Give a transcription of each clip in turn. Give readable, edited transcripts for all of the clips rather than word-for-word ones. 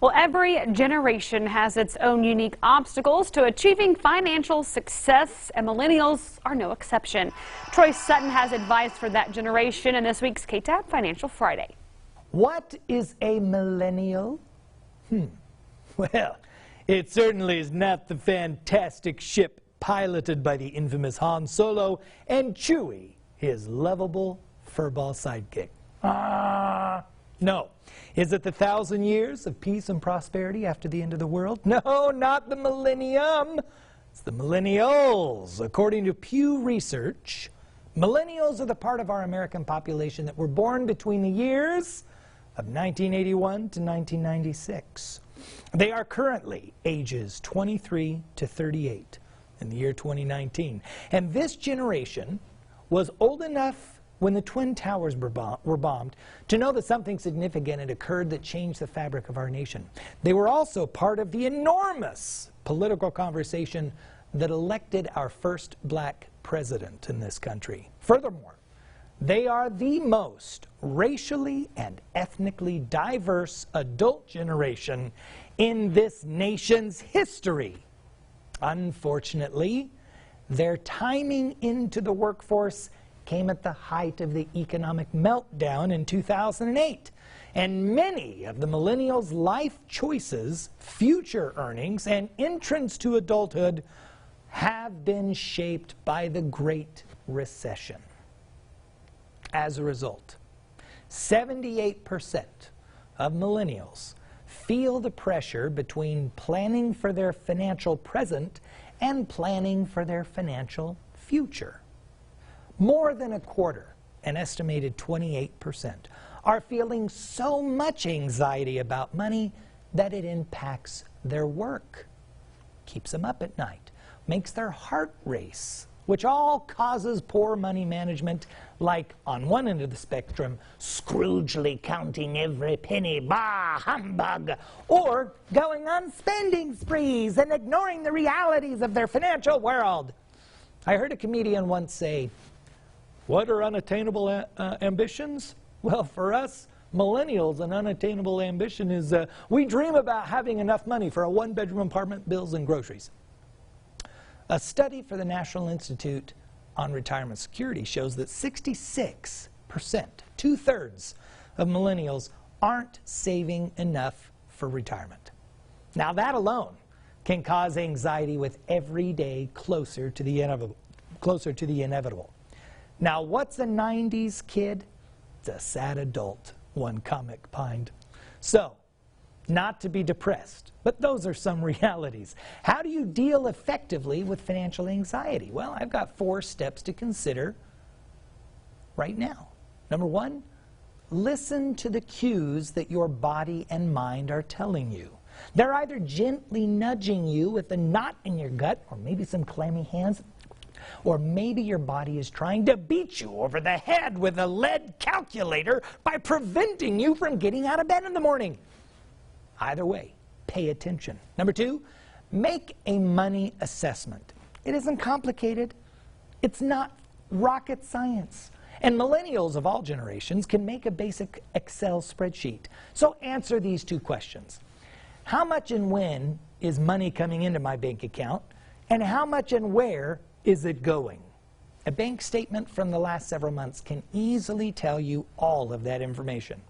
Well, every generation has its own unique obstacles to achieving financial success, and millennials are no exception. Troy Sutton has advice for that generation in this week's KTAB Financial Friday. What is a millennial? Well, it certainly is not the fantastic ship piloted by the infamous Han Solo and Chewie, his lovable furball sidekick. No. Is it the 1,000 years of peace and prosperity after the end of the world? No, not the millennium. It's the millennials. According to Pew Research, millennials are the part of our American population that were born between the years of 1981 to 1996. They are currently ages 23 to 38 in the year 2019. And this generation was old enough when the Twin Towers were bombed to know that something significant had occurred that changed the fabric of our nation. They were also part of the enormous political conversation that elected our first black president in this country. Furthermore, they are the most racially and ethnically diverse adult generation in this nation's history. Unfortunately, their timing into the workforce came at the height of the economic meltdown in 2008. And many of the millennials' life choices, future earnings, and entrance to adulthood have been shaped by the Great Recession. As a result, 78% of millennials feel the pressure between planning for their financial present and planning for their financial future. More than a quarter, an estimated 28%, are feeling so much anxiety about money that it impacts their work, keeps them up at night, makes their heart race, which all causes poor money management, like on one end of the spectrum, Scroogely counting every penny, bah, humbug, or going on spending sprees and ignoring the realities of their financial world. I heard a comedian once say, "What are unattainable ambitions?" Well, for us millennials, an unattainable ambition is we dream about having enough money for a one-bedroom apartment, bills, and groceries. A study for the National Institute on Retirement Security shows that 66%, two-thirds of millennials aren't saving enough for retirement. Now that alone can cause anxiety with every day closer to the inevitable. Now, what's a 90s kid? It's a sad adult, one comic pined. So, not to be depressed, but those are some realities. How do you deal effectively with financial anxiety? Well, I've got 4 steps to consider right now. Number 1, listen to the cues that your body and mind are telling you. They're either gently nudging you with a knot in your gut, or maybe some clammy hands, or maybe your body is trying to beat you over the head with a lead calculator by preventing you from getting out of bed in the morning. Either way, pay attention. Number 2, make a money assessment. It isn't complicated. It's not rocket science. And millennials of all generations can make a basic Excel spreadsheet. So answer these 2 questions. How much and when is money coming into my bank account? And how much and where is it going? A bank statement from the last several months can easily tell you all of that information.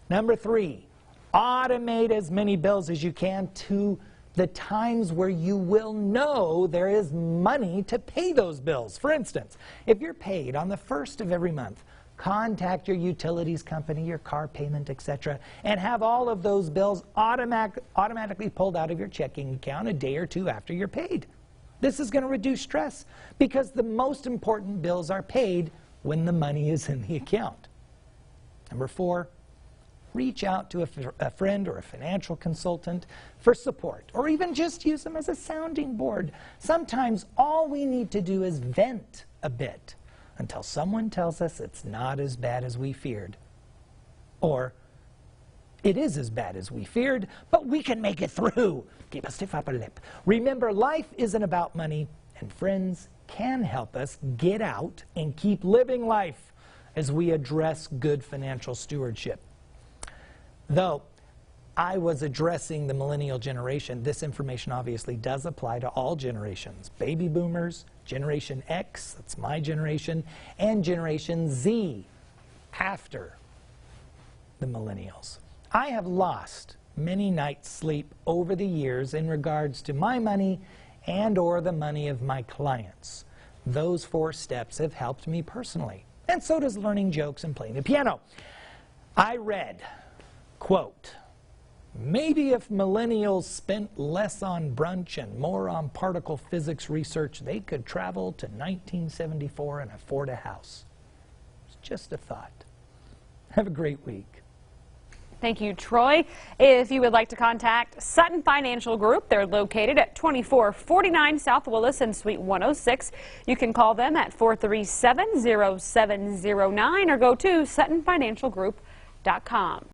Number 3, automate as many bills as you can to the times where you will know there is money to pay those bills. For instance, if you're paid on the 1st of every month, contact your utilities company, your car payment, etc., and have all of those bills automatically pulled out of your checking account a day or 2 after you're paid. This is going to reduce stress because the most important bills are paid when the money is in the account. Number 4, reach out to a friend or a financial consultant for support, or even just use them as a sounding board. Sometimes all we need to do is vent a bit until someone tells us it's not as bad as we feared, or it is as bad as we feared, but we can make it through. Keep a stiff upper lip. Remember, life isn't about money, and friends can help us get out and keep living life as we address good financial stewardship. Though, I was addressing the millennial generation, this information obviously does apply to all generations. Baby boomers, Generation X, that's my generation, and Generation Z, after the millennials. I have lost many nights' sleep over the years in regards to my money and or the money of my clients. Those 4 steps have helped me personally, and so does learning jokes and playing the piano. I read, quote, "Maybe if millennials spent less on brunch and more on particle physics research, they could travel to 1974 and afford a house." It's just a thought. Have a great week. Thank you, Troy. If you would like to contact Sutton Financial Group, they're located at 2449 South Willis in Suite 106. You can call them at 437-0709 or go to suttonfinancialgroup.com.